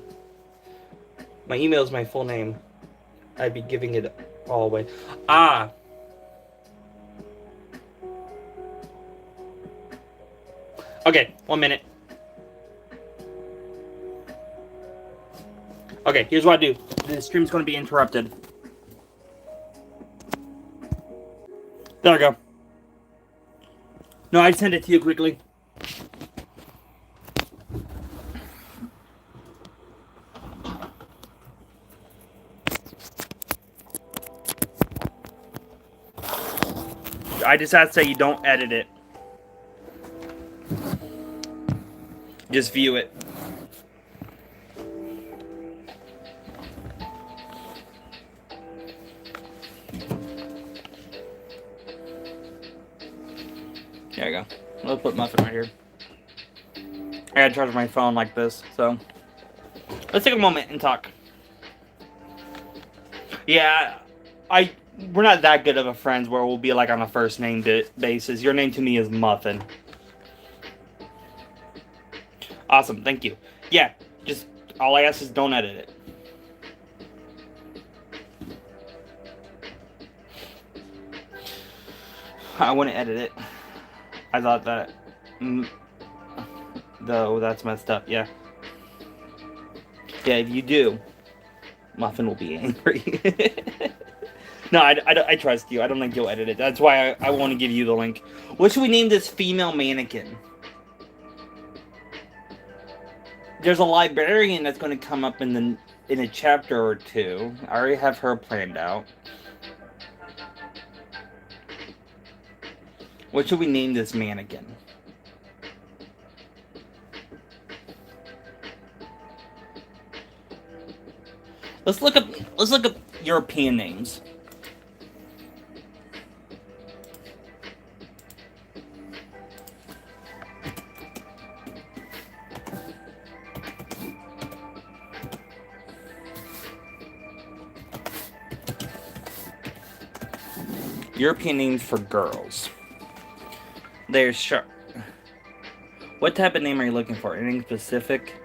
My email is my full name. I'd be giving it all away. Ah. Okay, 1 minute. Okay, here's what I do. The stream's going to be interrupted. There we go. No, I'd send it to you quickly. I just have to say you don't edit it. Just view it. There you go. I'll put Muffin right here. I gotta charge my phone like this, so let's take a moment and talk. Yeah, we're not that good of a friends where we'll be like on a first name basis. Your name to me is Muffin. Awesome, thank you. Yeah, just all I ask is don't edit it. I wouldn't edit it. I thought that. Though that's messed up. Yeah. Yeah, if you do, Muffin will be angry. No, I trust you. I don't think you'll edit it. That's why I want to give you the link. What should we name this female mannequin? There's a librarian that's going to come up in a chapter or two. I already have her planned out. What should we name this mannequin? Let's look up European names. European names for girls. There's sharp. What type of name are you looking for? Anything specific?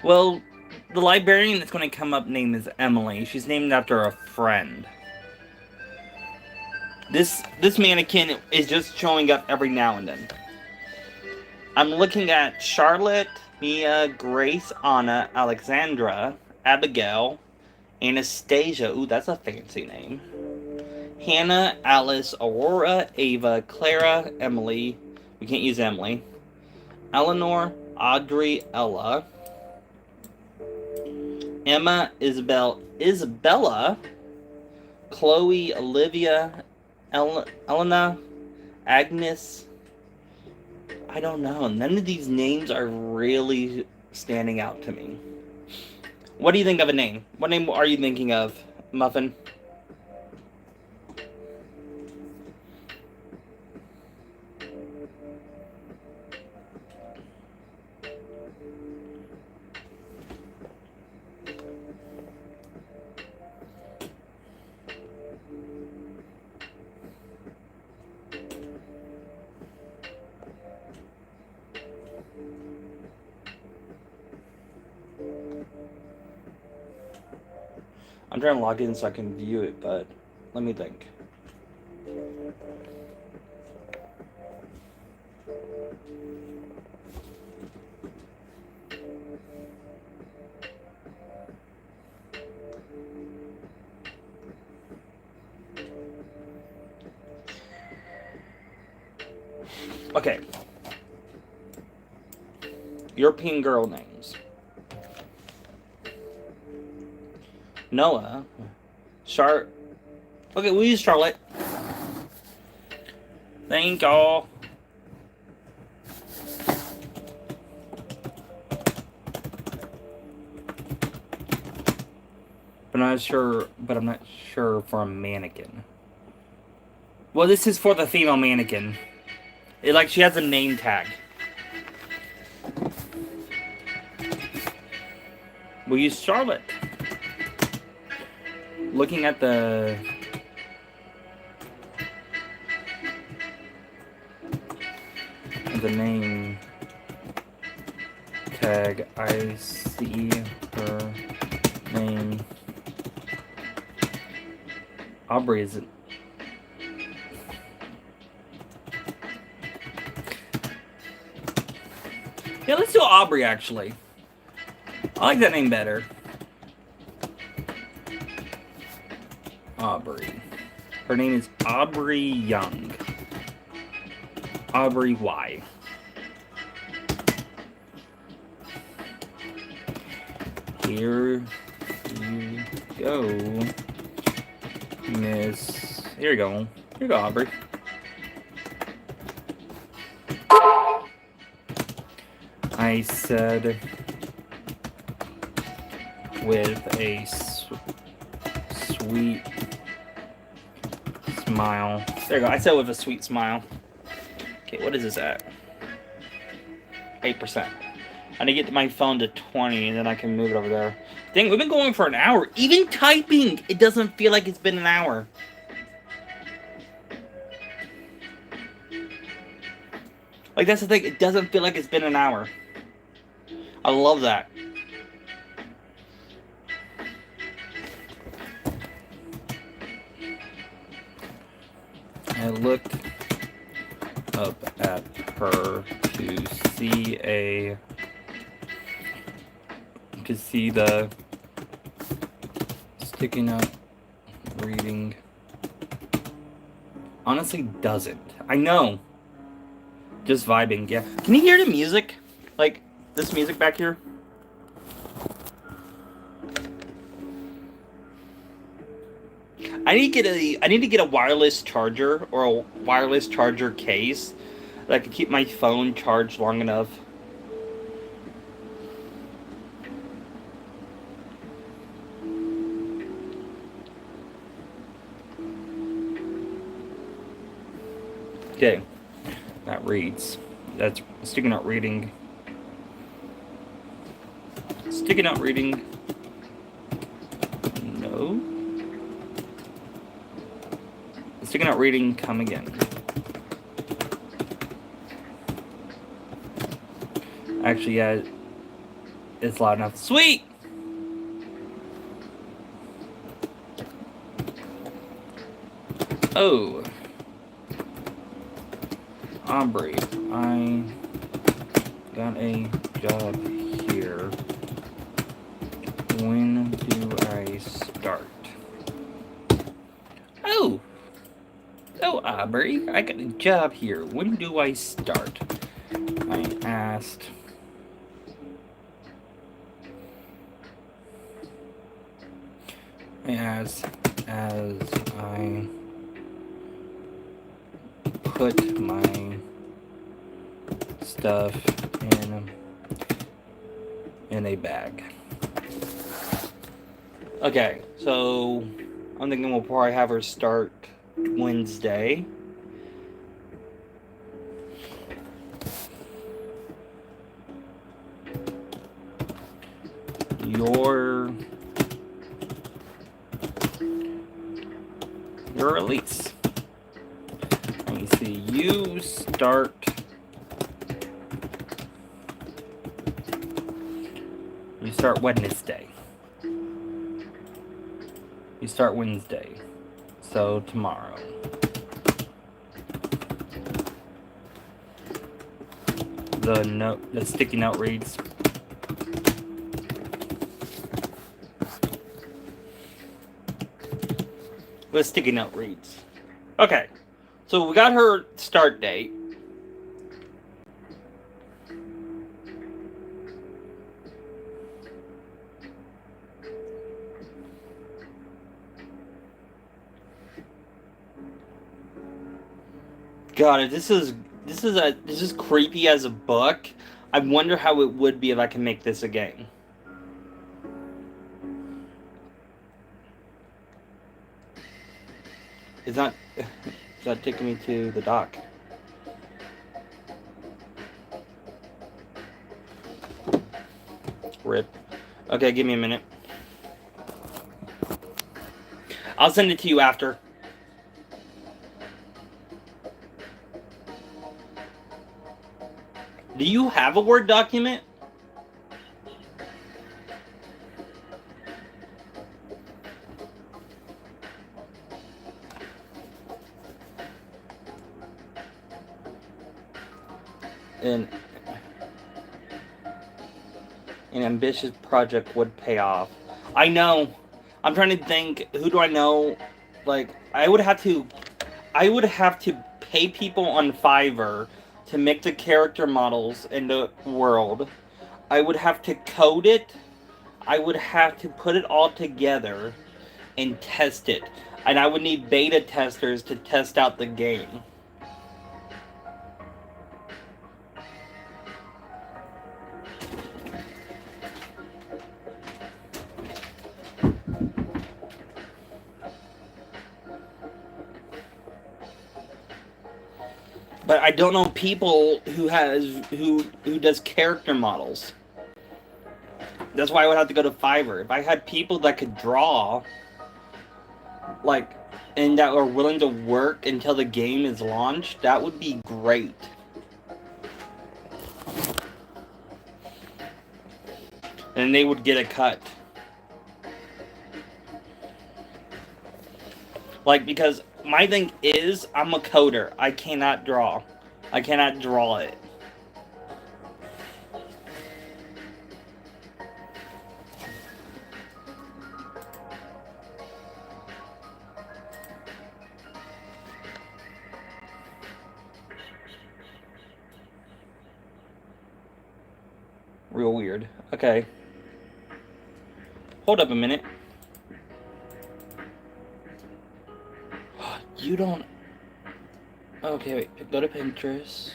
Well, the librarian that's going to come up name is Emily. She's named after a friend. This mannequin is just showing up every now and then. I'm looking at Charlotte, Mia, Grace, Anna, Alexandra, Abigail, Anastasia. Ooh, that's a fancy name. Hannah, Alice, Aurora, Ava, Clara, Emily. We can't use Emily. Eleanor, Audrey, Ella, Emma, Isabella, Chloe, Olivia, Elena, Agnes. I don't know. None of these names are really standing out to me. What do you think of a name? What name are you thinking of, Muffin? I'm trying to log in so I can view it, but let me think. Okay. European girl names. Noah. Okay, we'll use Charlotte. Thank y'all. But I'm not sure for a mannequin. Well, this is for the female mannequin. She has a name tag. We'll use Charlotte. Looking at the name tag, I see her name. Aubrey isn't. Yeah, let's do Aubrey actually. I like that name better. Aubrey. Her name is Aubrey Young. Aubrey Y. Here you go, Miss. Here you go. Here you go, Aubrey. I said with a sweet smile. There you go. I said with a sweet smile. Okay, what is this at? 8%. I need to get my phone to 20 and then I can move it over there. Dang, we've been going for an hour. Even typing, it doesn't feel like it's been an hour. Like, that's the thing. It doesn't feel like it's been an hour. I love that. I looked up at her to see the sticking up reading. Honestly, doesn't. I know. Just vibing, yeah. Can you hear the music? Like, this music back here? I need to get a wireless charger or a wireless charger case that I can keep my phone charged long enough. Okay, that reads. That's sticking out reading. Sticking out reading. No. Sticking out reading, come again. Actually, yeah, it's loud enough. Sweet! Oh. Aubrey, I got a job here. When do I start? Oh, Aubrey, I got a job here. When do I start? I asked as I put my stuff in a bag. Okay, so I'm thinking we'll probably have her start Wednesday. Your release. Let me see. You start Wednesday. You start Wednesday. So tomorrow. The sticky note reads, okay, so we got her start date. God, this is creepy as a book. I wonder how it would be if I can make this a game. Is that taking me to the dock? Rip. Okay, give me a minute. I'll send it to you after. Do you have a Word document? An ambitious project would pay off. I know. I'm trying to think. Who do I know? Like, I would have to pay people on Fiverr to make the character models in the world. I would have to code it. I would have to put it all together and test it. And I would need beta testers to test out the game. But I don't know people who does character models. That's why I would have to go to Fiverr. If I had people that could draw, like, and that are willing to work until the game is launched, that would be great. And they would get a cut. Like, because my thing is, I'm a coder. I cannot draw. I cannot draw it. Real weird. Okay. Hold up a minute. You don't... Okay, wait. Go to Pinterest.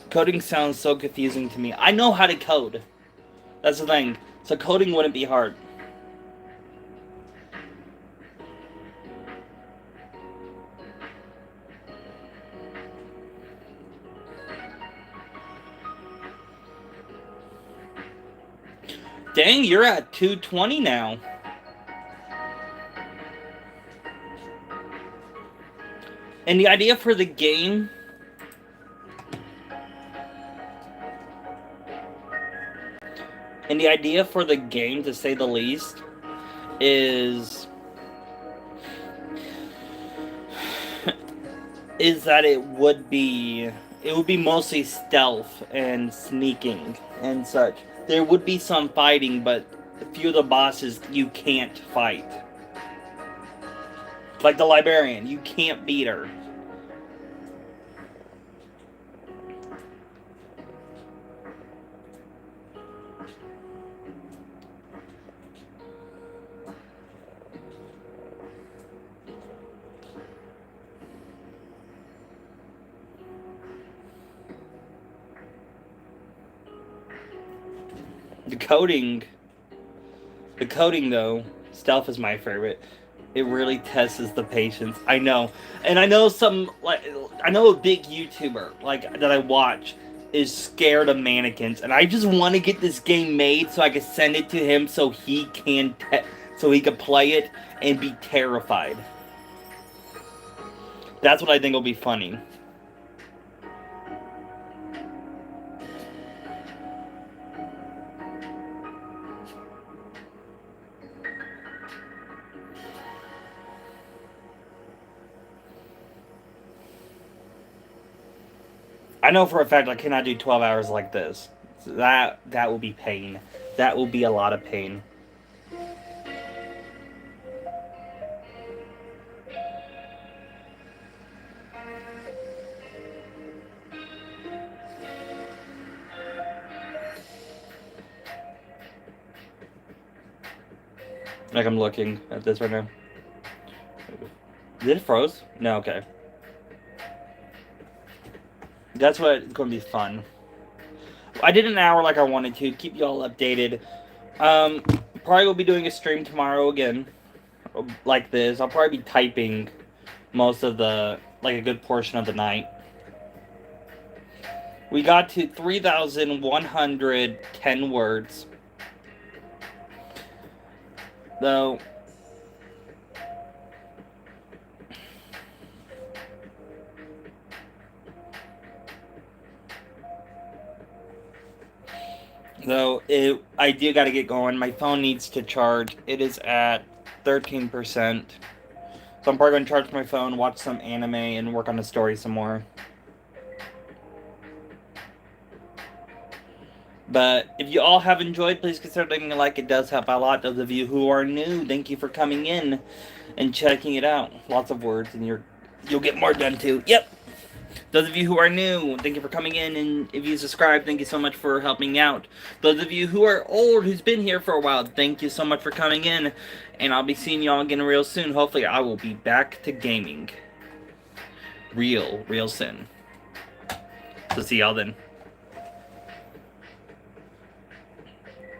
Coding sounds so confusing to me. I know how to code. That's the thing. So coding wouldn't be hard. Dang, you're at 220 now. And the idea for the game... And the idea for the game, to say the least, is that it would be it would be mostly stealth and sneaking and such. There would be some fighting, but a few of the bosses you can't fight. Like the librarian, you can't beat her. The coding though, stealth is my favorite. It really tests the patience. I know, and I know I know a big YouTuber that I watch is scared of mannequins, and I just want to get this game made so I can send it to him so he can play it and be terrified. That's what I think will be funny. I know for a fact I cannot do 12 hours like this. That will be pain. That will be a lot of pain. Like I'm looking at this right now. Did it froze? No, okay. That's what it's going to be fun. I did an hour like I wanted to. Keep y'all updated. Probably will be doing a stream tomorrow again. Like this. I'll probably be typing most of a good portion of the night. We got to 3,110 words. Though... I do got to get going. My phone needs to charge. It is at 13%. So I'm probably going to charge my phone, watch some anime, and work on the story some more. But if you all have enjoyed, please consider leaving a like. It does help out a lot. Those of you who are new, thank you for coming in and checking it out. Lots of words, and you'll get more done too. Yep. Those of you who are new, thank you for coming in, and if you subscribe, thank you so much for helping out. Those of you who are old, who's been here for a while, thank you so much for coming in, and I'll be seeing y'all again real soon. Hopefully, I will be back to gaming real soon. So see y'all then.